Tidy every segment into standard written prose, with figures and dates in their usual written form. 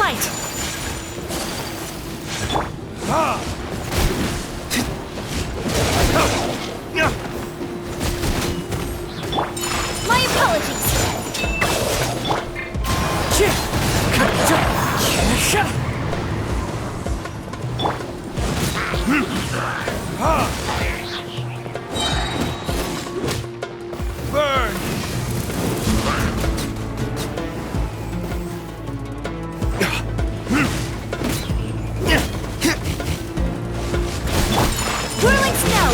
flight! My apologies! Burn! Whirling snow!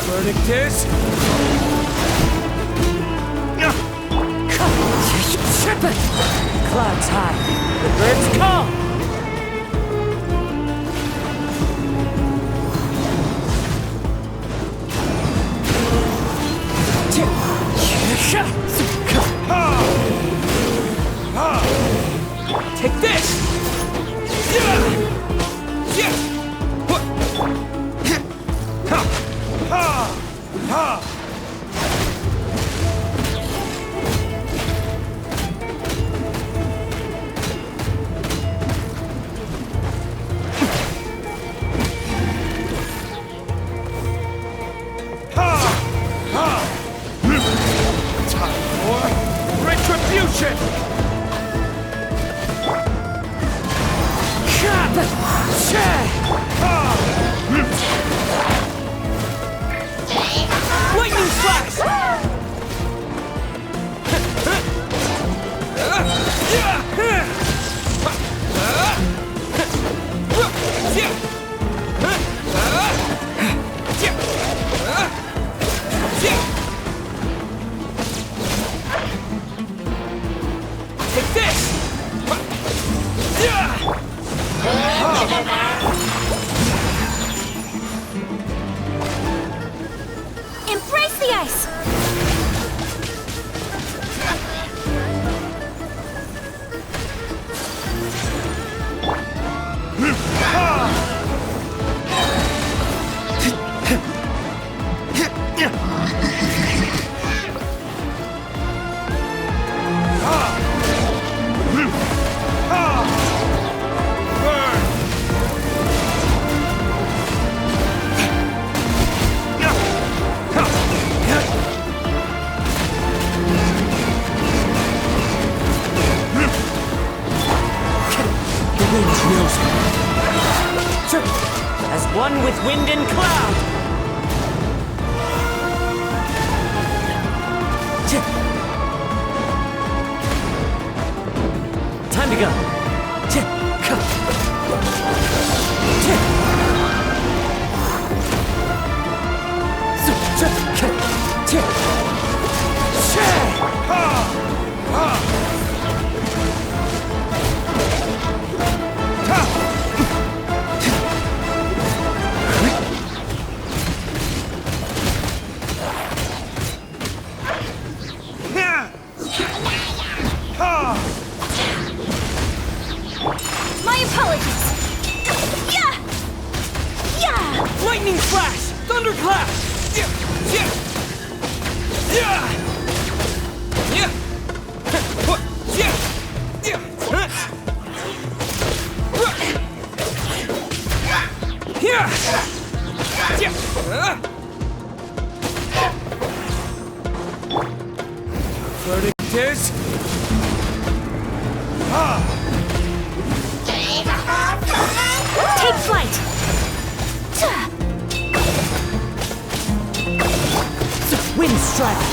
Verdict is... Clouds high, the birds call. Take this! Time for retribution! Lightning flash! Take this! Embrace the ice! As one with wind and cloud. Time to go. My apologies! Yeah! Yeah! Lightning flash! Thunderclap! Verdict is... Take flight! Wind strike!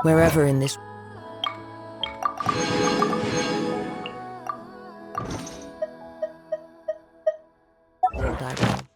wherever in this world I roam.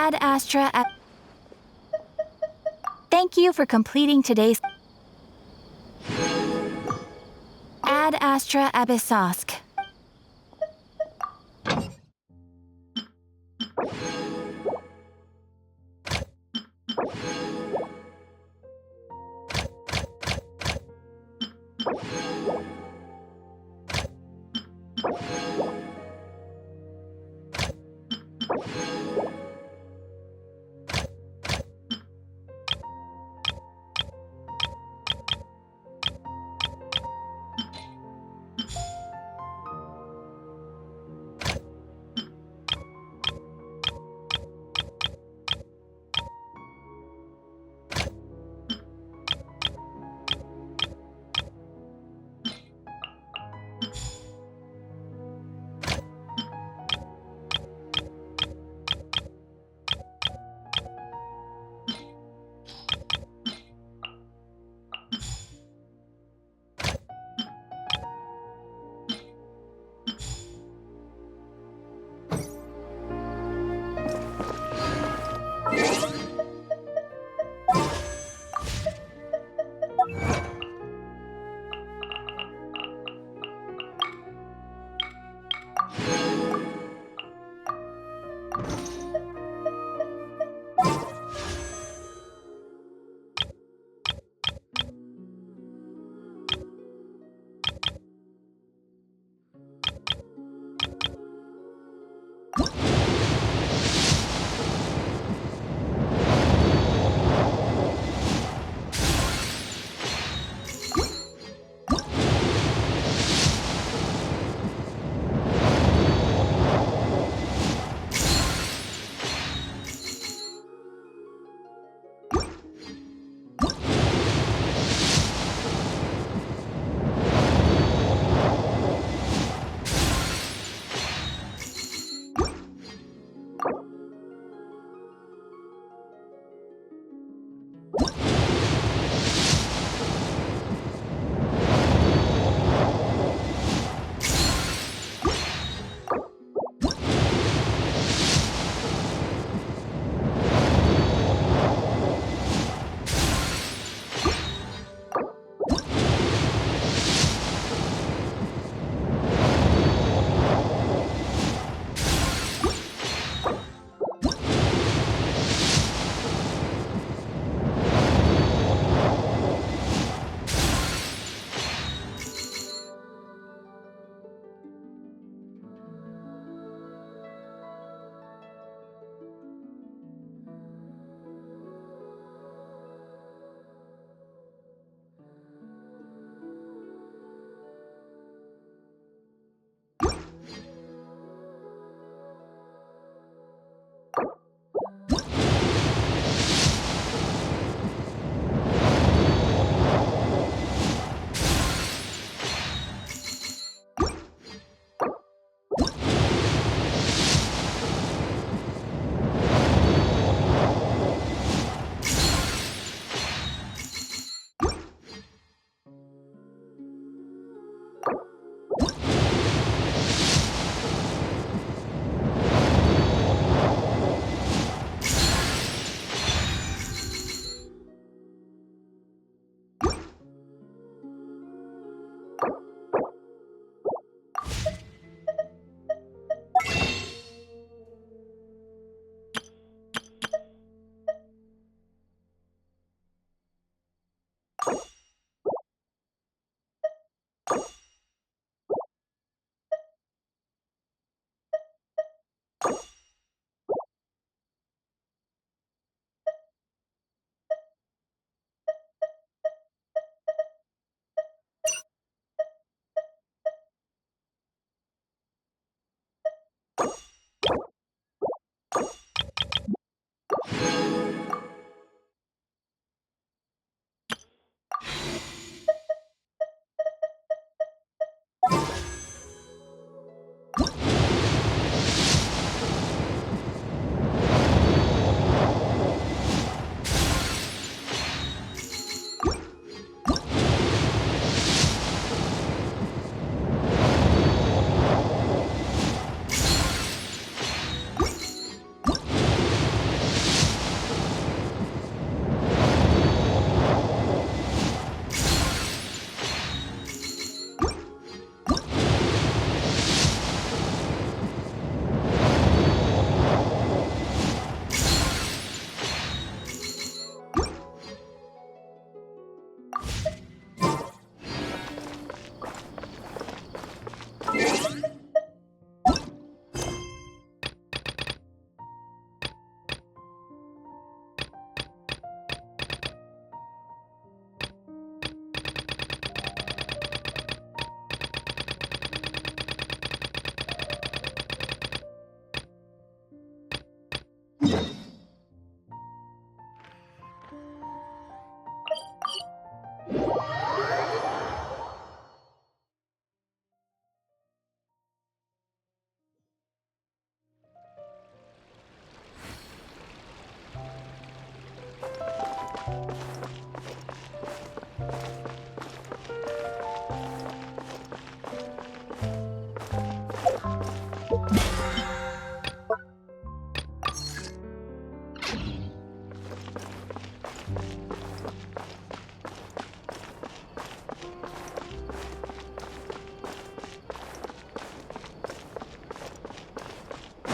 Ad Astra. Thank you for completing today's Ad Astra Abyssosk.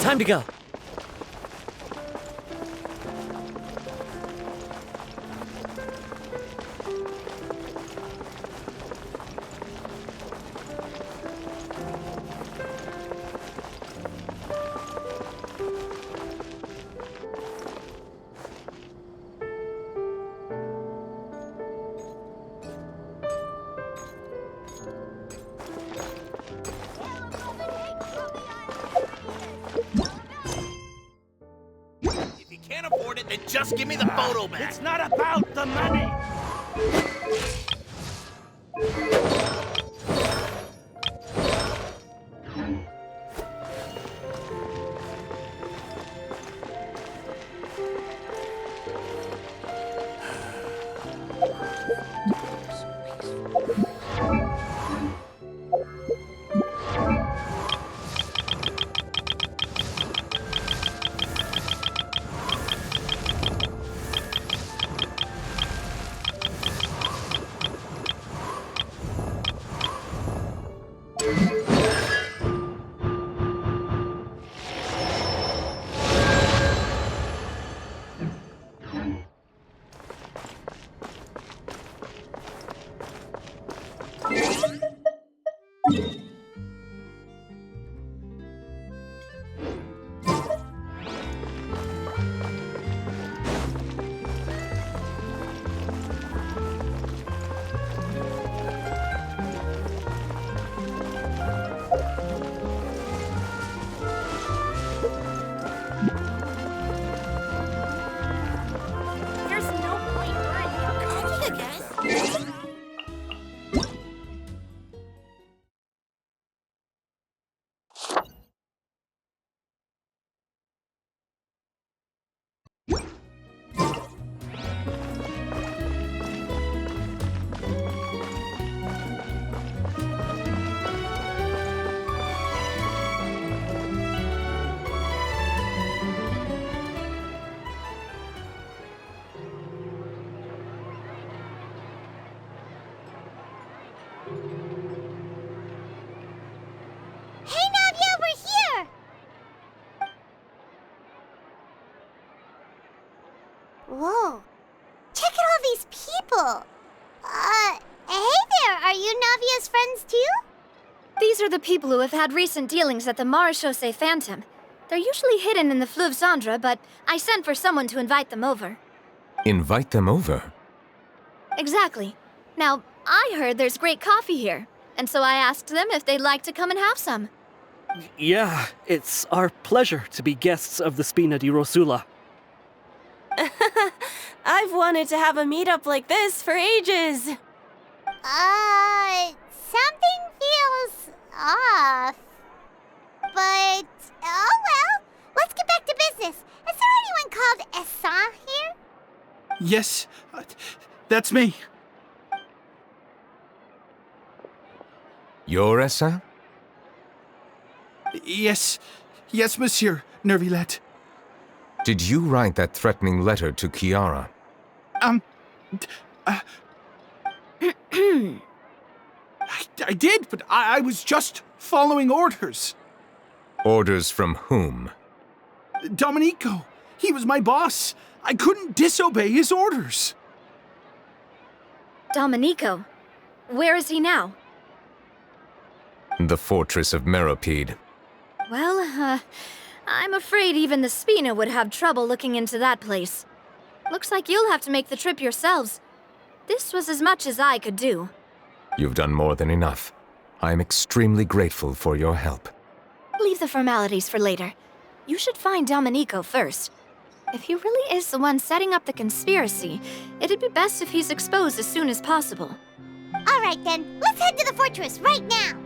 Time to go. If you can't afford it, then just give me the photo back. It's not about the money! There's no point worrying about it, I guess. Hey, Nadia, we're here! Whoa. Check out all these people! Hey there, are you Navia's friends too? These are the people who have had recent dealings at the Marechaussee Phantom. They're usually hidden in the Fleuve Cendre, but I sent for someone to invite them over. Invite them over? Exactly. Now, I heard there's great coffee here, and so I asked them if they'd like to come and have some. Yeah, it's our pleasure to be guests of the Spina di Rosula. I've wanted to have a meetup like this for ages. Something feels off. But, oh well, let's get back to business. Is there anyone called Essa here? Yes, that's me. You're Essa? Yes, monsieur, Nervilette. Did you write that threatening letter to Kiara? I did, but I was just following orders. Orders from whom? Domenico, he was my boss. I couldn't disobey his orders. Domenico? Where is he now? The fortress of Meropide. Well, I'm afraid even the Spina would have trouble looking into that place. Looks like you'll have to make the trip yourselves. This was as much as I could do. You've done more than enough. I am extremely grateful for your help. Leave the formalities for later. You should find Domenico first. If he really is the one setting up the conspiracy, it'd be best if he's exposed as soon as possible. All right then, let's head to the fortress right now.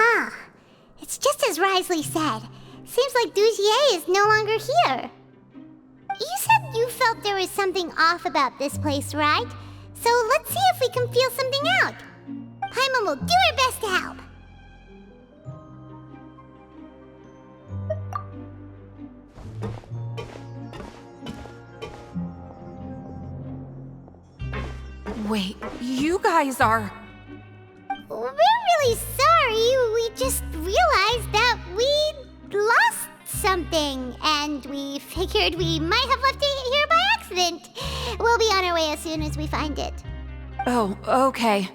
Huh. It's just as Risley said. Seems like Dugier is no longer here. You said you felt there was something off about this place, right? So let's see if we can feel something out. Paimon will do her best to help. Wait, you guys are... We're really sorry. We just realized that we lost something, and we figured we might have left it here by accident. We'll be on our way as soon as we find it. Oh, okay.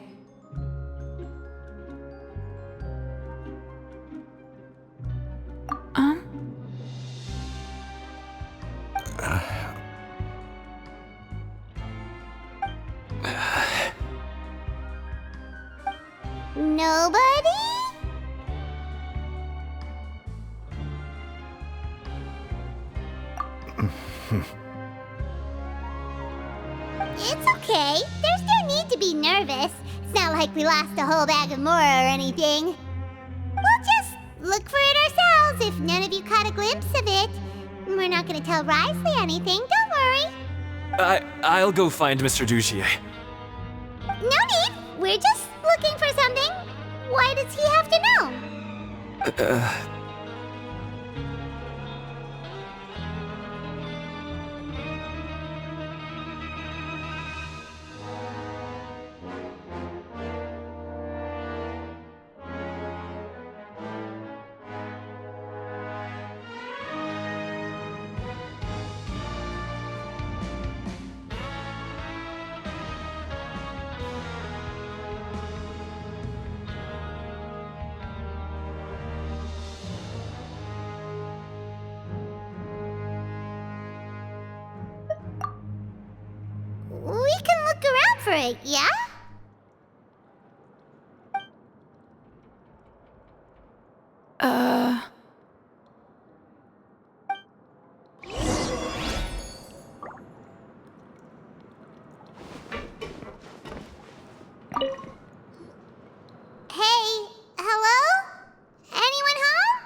Nobody? It's okay. There's no need to be nervous. It's not like we lost a whole bag of Mora or anything. We'll just look for it ourselves if none of you caught a glimpse of it. We're not gonna tell Risley anything, don't worry. I'll go find Mr. Dugier. No need. We're just looking for something. Why does he have to know? We can look around for it, yeah? Hey, hello? Anyone home?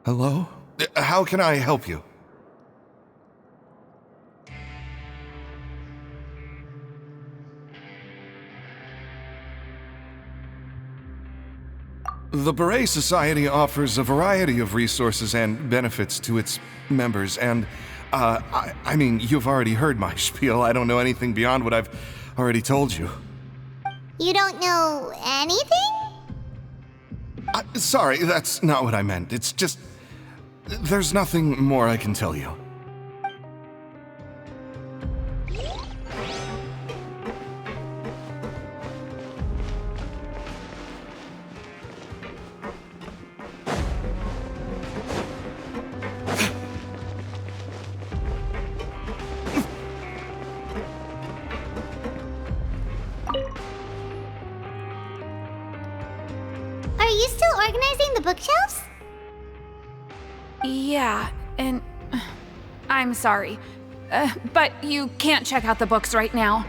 Hello? How can I help you? The Beret Society offers a variety of resources and benefits to its members, and, I mean, you've already heard my spiel. I don't know anything beyond what I've already told you. You don't know anything? Sorry, that's not what I meant. It's just... there's nothing more I can tell you. Are you still organizing the bookshelves? Yeah, and... I'm sorry. But you can't check out the books right now.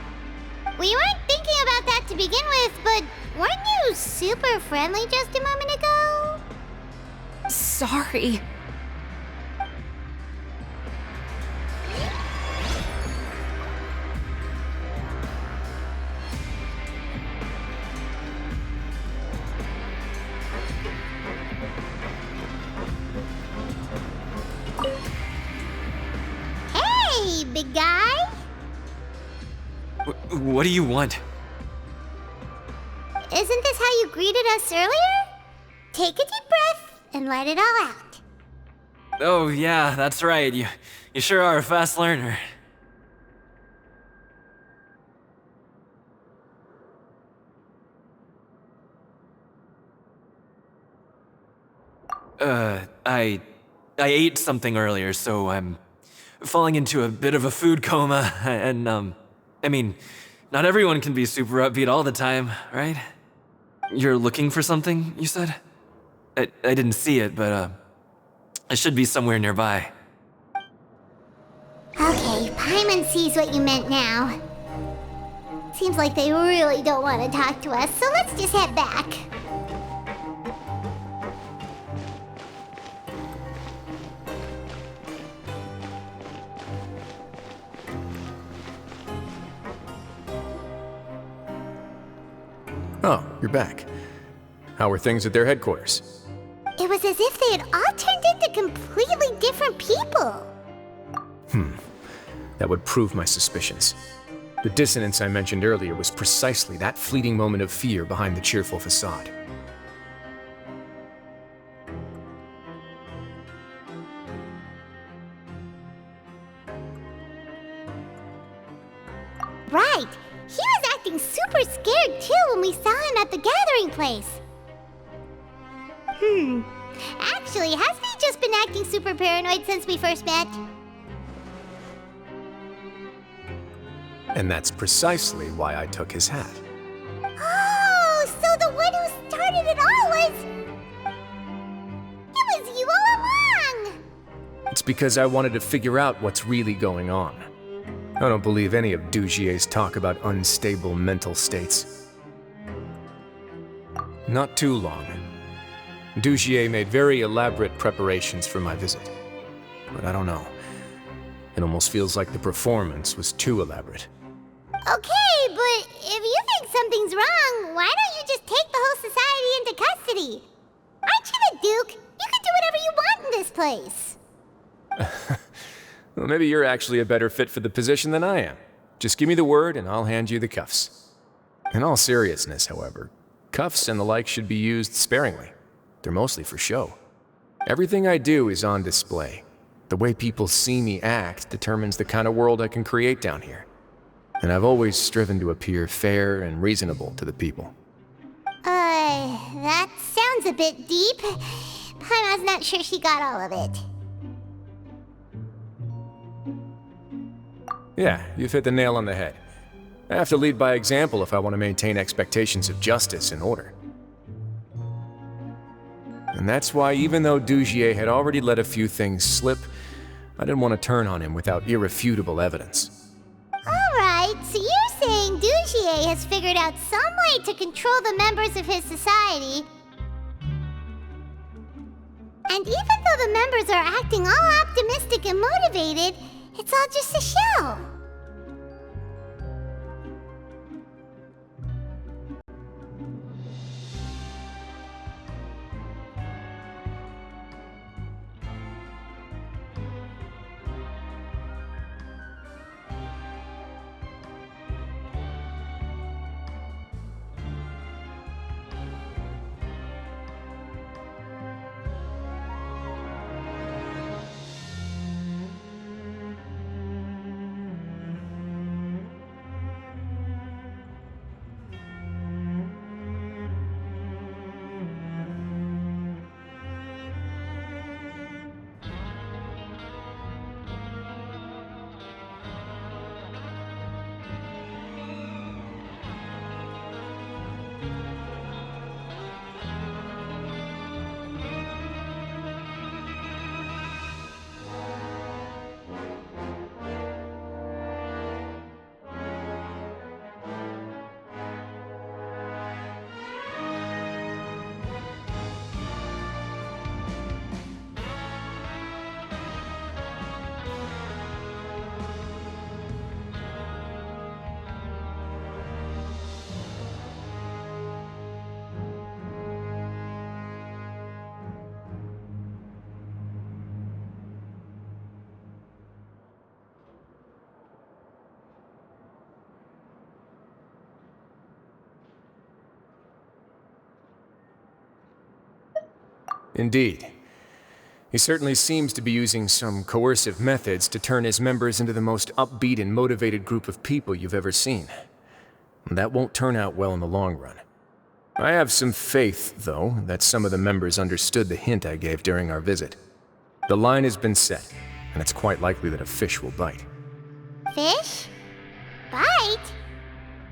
We weren't thinking about that to begin with, but weren't you super friendly just a moment ago? Sorry. Hey, big guy. What do you want? Isn't this how you greeted us earlier? Take a deep breath and let it all out. Oh, yeah, that's right. You sure are a fast learner. I ate something earlier, so I'm falling into a bit of a food coma, and, I mean, not everyone can be super upbeat all the time, right? You're looking for something, you said? I didn't see it, but, it should be somewhere nearby. Okay, Paimon sees what you meant now. Seems like they really don't want to talk to us, so let's just head back. Oh, you're back. How were things at their headquarters? It was as if they had all turned into completely different people. That would prove my suspicions. The dissonance I mentioned earlier was precisely that fleeting moment of fear behind the cheerful facade. Right. He was acting super scared too when we saw him at the gathering place. Actually, hasn't he just been acting super paranoid since we first met? And that's precisely why I took his hat. Oh, so the one who started it all was... It was you all along! It's because I wanted to figure out what's really going on. I don't believe any of Dugier's talk about unstable mental states. Not too long. Dugier made very elaborate preparations for my visit. But I don't know. It almost feels like the performance was too elaborate. Okay, but if you think something's wrong, why don't you just take the whole society into custody? Aren't you the Duke? You can do whatever you want in this place. Well, maybe you're actually a better fit for the position than I am. Just give me the word and I'll hand you the cuffs. In all seriousness, however, cuffs and the like should be used sparingly. They're mostly for show. Everything I do is on display. The way people see me act determines the kind of world I can create down here. And I've always striven to appear fair and reasonable to the people. That sounds a bit deep. Paimon's not sure she got all of it. Yeah, you've hit the nail on the head. I have to lead by example if I want to maintain expectations of justice and order. And that's why even though Dugier had already let a few things slip, I didn't want to turn on him without irrefutable evidence. Alright, so you're saying Dugier has figured out some way to control the members of his society. And even though the members are acting all optimistic and motivated, it's all just a show. Indeed. He certainly seems to be using some coercive methods to turn his members into the most upbeat and motivated group of people you've ever seen. And that won't turn out well in the long run. I have some faith, though, that some of the members understood the hint I gave during our visit. The line has been set, and it's quite likely that a fish will bite. Fish? Bite?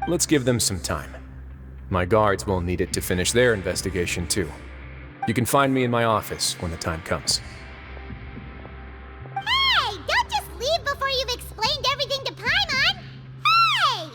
Let's give them some time. My guards will need it to finish their investigation, too. You can find me in my office when the time comes. Hey! Don't just leave before you've explained everything to Paimon! Hey!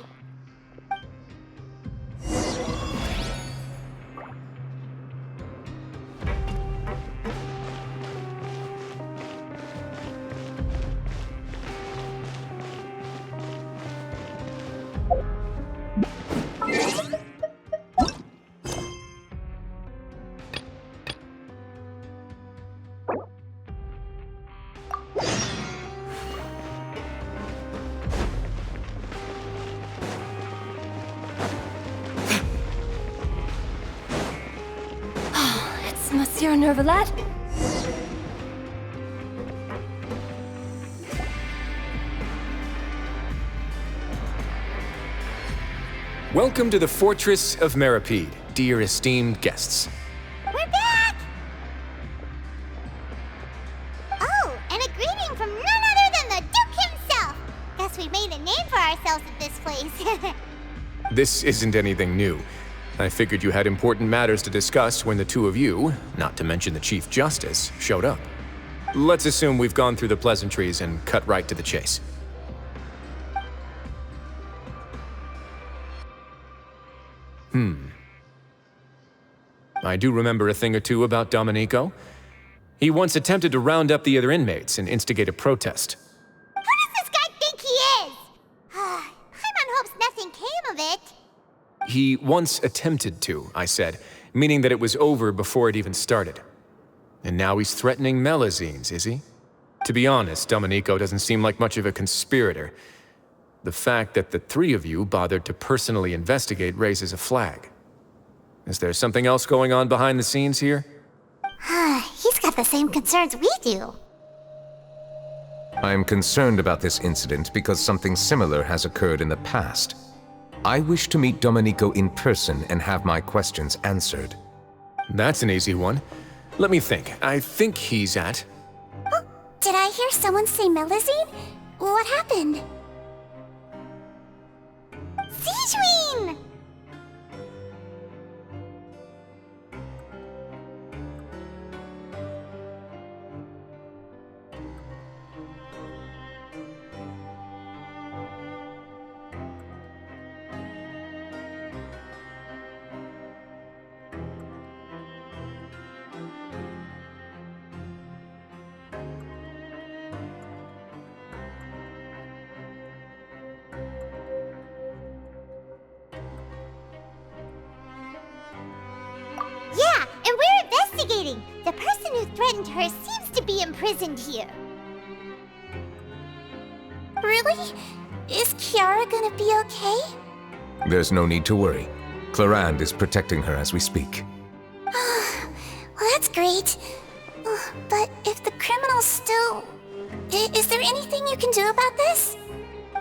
Monsieur Nervalat? Welcome to the Fortress of Meripede, dear esteemed guests. We're back! Oh, and a greeting from none other than the Duke himself! Guess we made a name for ourselves at this place. This isn't anything new. I figured you had important matters to discuss when the two of you, not to mention the Chief Justice, showed up. Let's assume we've gone through the pleasantries and cut right to the chase. I do remember a thing or two about Domenico. He once attempted to round up the other inmates and instigate a protest. Who does this guy think he is? Paimon hopes nothing came of it. He once attempted to, I said, meaning that it was over before it even started. And now he's threatening Melazines, is he? To be honest, Domenico doesn't seem like much of a conspirator. The fact that the three of you bothered to personally investigate raises a flag. Is there something else going on behind the scenes here? He's got the same concerns we do. I'm concerned about this incident because something similar has occurred in the past. I wish to meet Domenico in person and have my questions answered. That's an easy one. Let me think. I think he's at... Oh, did I hear someone say Melazine? What happened? Siegeween! Yeah, and we're investigating. The person who threatened her seems to be imprisoned here. Really? Is Kiara gonna be okay? There's no need to worry. Clarande is protecting her as we speak. Well, that's great. But if the criminal's still... Is there anything you can do about this?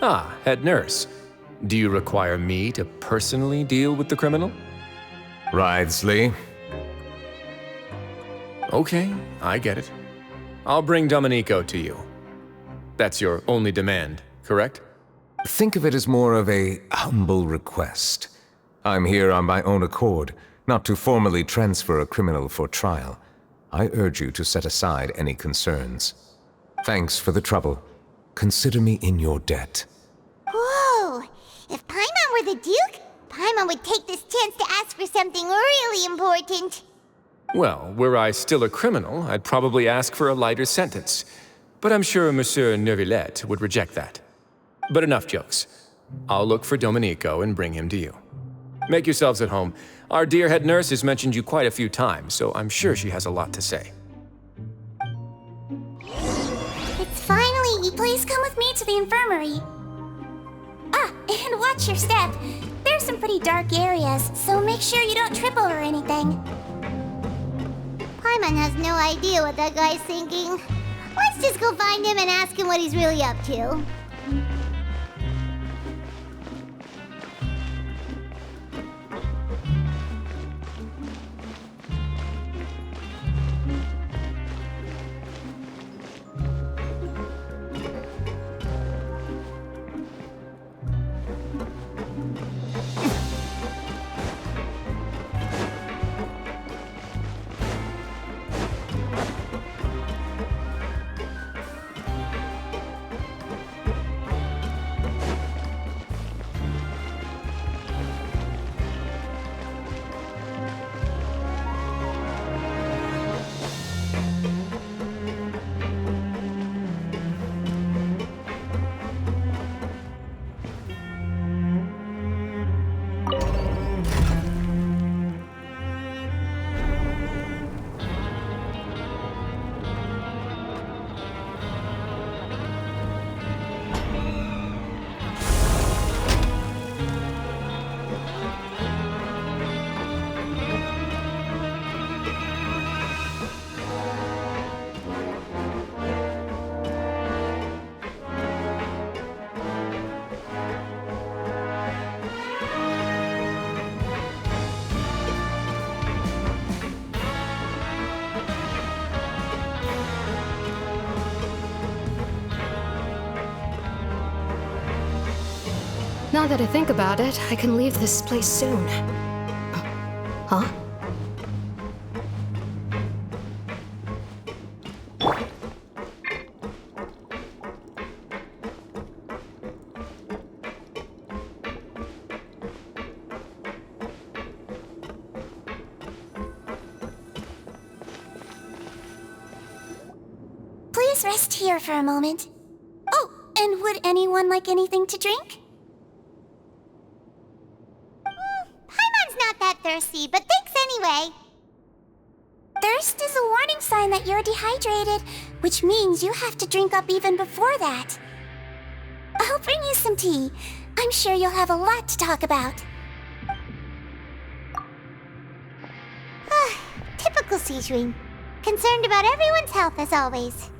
Ah, head nurse. Do you require me to personally deal with the criminal? Wriothesley. Okay, I get it. I'll bring Domenico to you. That's your only demand, correct? Think of it as more of a humble request. I'm here on my own accord, not to formally transfer a criminal for trial. I urge you to set aside any concerns. Thanks for the trouble. Consider me in your debt. Whoa! If Paimon were the Duke, Paimon would take this chance to ask for something really important. Well, were I still a criminal, I'd probably ask for a lighter sentence. But I'm sure Monsieur Nervalat would reject that. But enough jokes. I'll look for Domenico and bring him to you. Make yourselves at home. Our dear head nurse has mentioned you quite a few times, so I'm sure she has a lot to say. It's finally you. Please come with me to the infirmary. Ah, and watch your step. There's some pretty dark areas, so make sure you don't trip over anything. Paimon has no idea what that guy's thinking. Let's just go find him and ask him what he's really up to. Now that I think about it, I can leave this place soon. Huh? Please rest here for a moment. Oh, and would anyone like anything to drink? Paimon's not that thirsty, but thanks anyway. Thirst is a warning sign that you're dehydrated, which means you have to drink up even before that. I'll bring you some tea. I'm sure you'll have a lot to talk about. Typical Sejuin. Concerned about everyone's health as always.